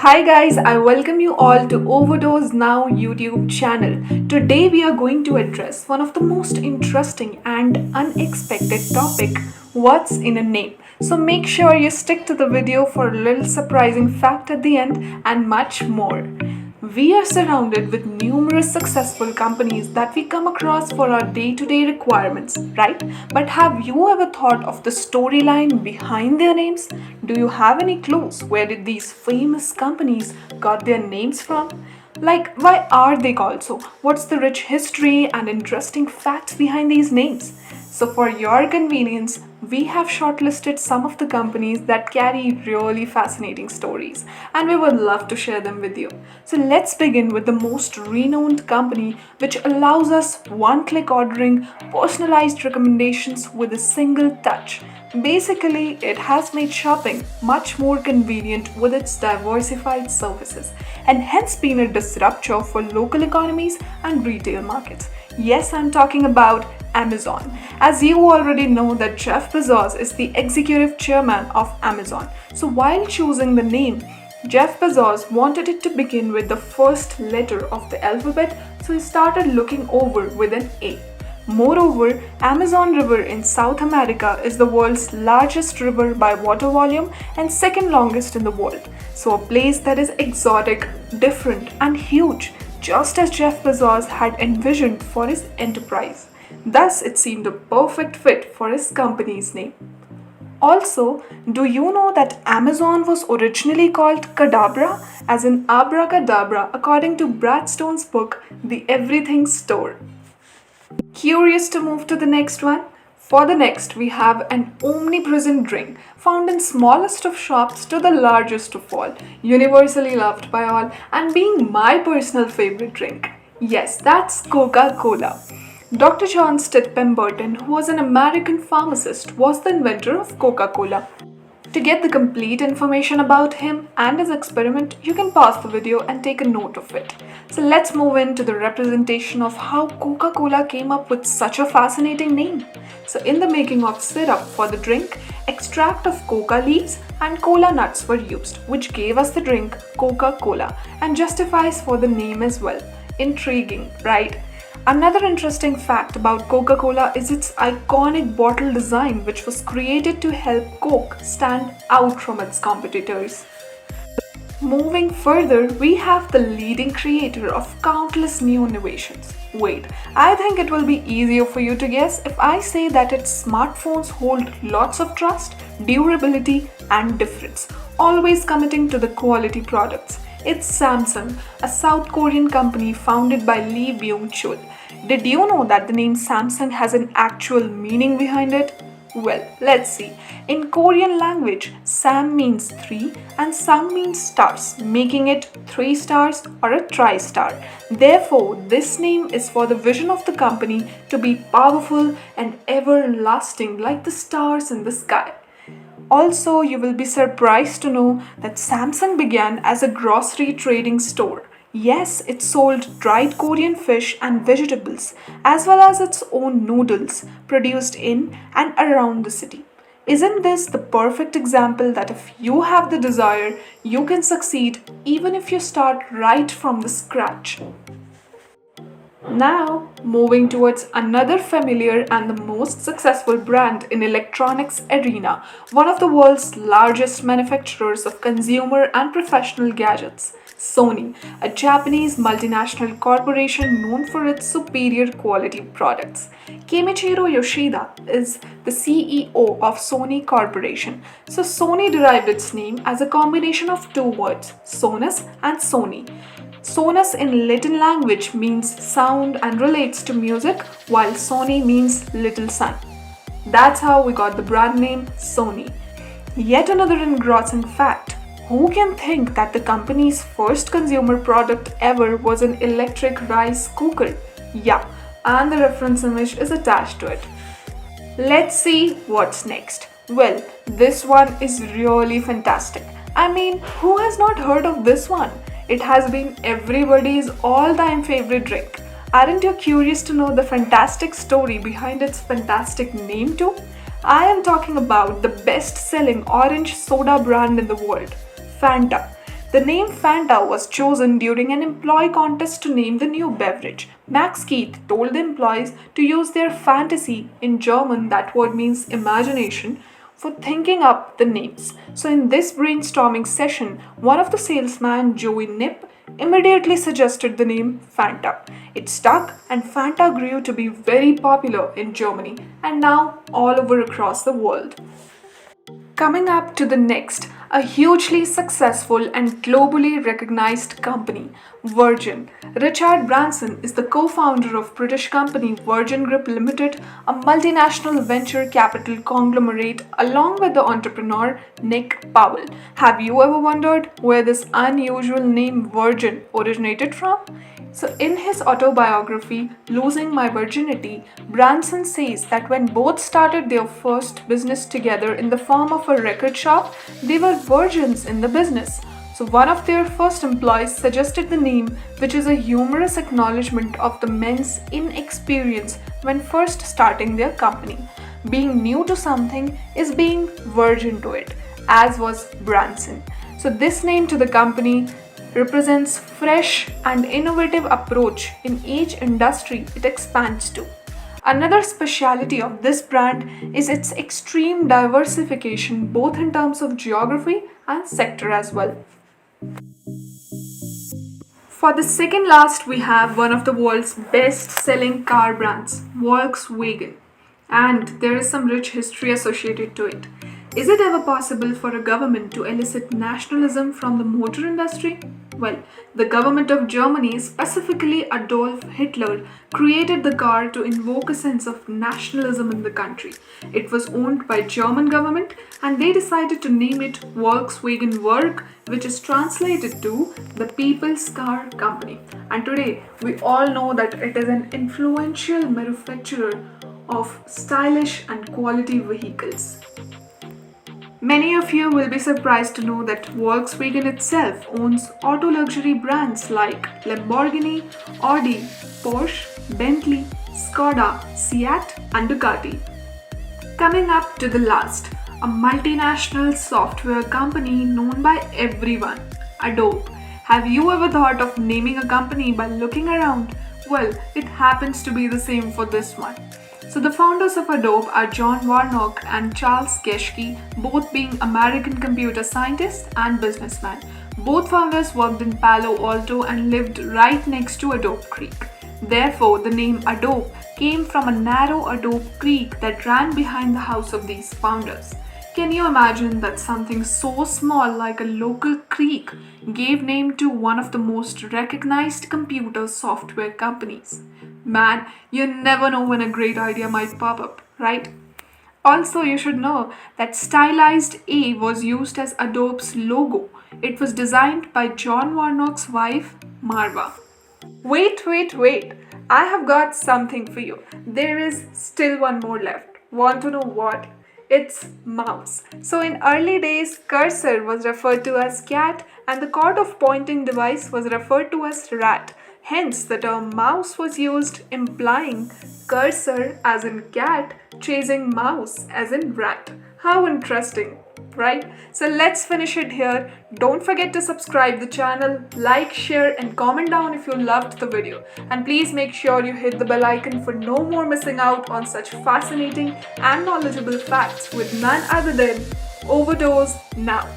Hi guys, I welcome you all to Overdose Now YouTube channel. Today we are going to address one of the most interesting and unexpected topic, what's in a name. So make sure you stick to the video for a little surprising fact at the end and much more. We are surrounded with numerous successful companies that we come across for our day-to-day requirements, right? But have you ever thought of the storyline behind their names? Do you have any clues where did these famous companies got their names from? Like, why are they called so? What's the rich history and interesting facts behind these names? So, for your convenience, we have shortlisted some of the companies that carry really fascinating stories, and we would love to share them with you. So, let's begin with the most renowned company, which allows us one click ordering personalized recommendations with a single touch. Basically, it has made shopping much more convenient with its diversified services and hence been a disruptor for local economies and retail markets. Yes, I'm talking about Amazon. As you already know that Jeff Bezos is the executive chairman of Amazon. So while choosing the name, Jeff Bezos wanted it to begin with the first letter of the alphabet, so he started looking over with an A. Moreover, Amazon River in South America is the world's largest river by water volume and second longest in the world. So a place that is exotic, different and huge, just as Jeff Bezos had envisioned for his enterprise. Thus, it seemed a perfect fit for his company's name. Also, do you know that Amazon was originally called Kadabra, as in abracadabra, according to Brad Stone's book, The Everything Store? Curious to move to the next one? For the next, we have an omnipresent drink found in smallest of shops to the largest of all, universally loved by all, and being my personal favorite drink. Yes, that's Coca-Cola. Dr. John Stitt Pemberton, who was an American pharmacist, was the inventor of Coca-Cola. To get the complete information about him and his experiment, you can pause the video and take a note of it. So let's move into the representation of how Coca-Cola came up with such a fascinating name. So in the making of syrup for the drink, extract of coca leaves and cola nuts were used, which gave us the drink Coca-Cola and justifies for the name as well. Intriguing, right? Another interesting fact about Coca-Cola is its iconic bottle design, which was created to help Coke stand out from its competitors. Moving further, we have the leading creator of countless new innovations. Wait, I think it will be easier for you to guess if I say that its smartphones hold lots of trust, durability, and difference, always committing to the quality products. It's Samsung, a South Korean company founded by Lee Byung-chul. Did you know that the name Samsung has an actual meaning behind it? Well, let's see. In Korean language, Sam means three and Sung means stars, making it 3 stars or a tri-star. Therefore, this name is for the vision of the company to be powerful and everlasting like the stars in the sky. Also, you will be surprised to know that Samsung began as a grocery trading store. Yes, it sold dried Korean fish and vegetables, as well as its own noodles produced in and around the city. Isn't this the perfect example that if you have the desire, you can succeed even if you start right from the scratch? Now, moving towards another familiar and the most successful brand in electronics arena, one of the world's largest manufacturers of consumer and professional gadgets, Sony, a Japanese multinational corporation known for its superior quality products. Kemichiro Yoshida is the CEO of Sony Corporation. So Sony derived its name as a combination of two words, Sonus and Sony. Sonus in Latin language means sound and relates to music, while Sony means little sun. That's how we got the brand name Sony. Yet another engrossing fact. Who can think that the company's first consumer product ever was an electric rice cooker? Yeah, and the reference image is attached to it. Let's see what's next. Well, this one is really fantastic. I mean, who has not heard of this one? It has been everybody's all-time favorite drink. Aren't you curious to know the fantastic story behind its fantastic name too? I am talking about the best-selling orange soda brand in the world, Fanta. The name Fanta was chosen during an employee contest to name the new beverage. Max Keith told the employees to use their fantasy, in German that word means imagination, for thinking up the names. So in this brainstorming session, one of the salesmen, Joey Nip, immediately suggested the name Fanta. It stuck and Fanta grew to be very popular in Germany and now all over across the world. Coming up to the next, a hugely successful and globally recognized company, Virgin. Richard Branson is the co-founder of British company Virgin Group Limited, a multinational venture capital conglomerate, along with the entrepreneur Nick Powell. Have you ever wondered where this unusual name Virgin originated from? So, in his autobiography, Losing My Virginity, Branson says that when both started their first business together in the form of a record shop, they were virgins in the business. So, one of their first employees suggested the name, which is a humorous acknowledgement of the men's inexperience when first starting their company. Being new to something is being virgin to it, as was Branson. So, this name to the company represents fresh and innovative approach in each industry it expands to. Another speciality of this brand is its extreme diversification both in terms of geography and sector as well. For the second last, we have one of the world's best-selling car brands, Volkswagen. And there is some rich history associated to it. Is it ever possible for a government to elicit nationalism from the motor industry? Well, the government of Germany, specifically Adolf Hitler, created the car to invoke a sense of nationalism in the country. It was owned by German government and they decided to name it Volkswagen Work, which is translated to the People's Car Company. And today, we all know that it is an influential manufacturer of stylish and quality vehicles. Many of you will be surprised to know that Volkswagen itself owns auto luxury brands like Lamborghini, Audi, Porsche, Bentley, Skoda, Seat and Ducati. Coming up to the last, a multinational software company known by everyone, Adobe. Have you ever thought of naming a company by looking around? Well, it happens to be the same for this one. So the founders of Adobe are John Warnock and Charles Geschke, both being American computer scientists and businessmen. Both founders worked in Palo Alto and lived right next to Adobe Creek. Therefore, the name Adobe came from a narrow Adobe Creek that ran behind the house of these founders. Can you imagine that something so small like a local creek gave name to one of the most recognized computer software companies? Man, you never know when a great idea might pop up, right? Also, you should know that stylized A was used as Adobe's logo. It was designed by John Warnock's wife, Marva. Wait. I have got something for you. There is still one more left. Want to know what? It's mouse. So in early days, cursor was referred to as cat and the cord of pointing device was referred to as rat. Hence, the term mouse was used implying cursor as in cat chasing mouse as in rat. How interesting, right? So let's finish it here. Don't forget to subscribe the channel, like, share and comment down if you loved the video. And please make sure you hit the bell icon for no more missing out on such fascinating and knowledgeable facts with none other than Overdose Now.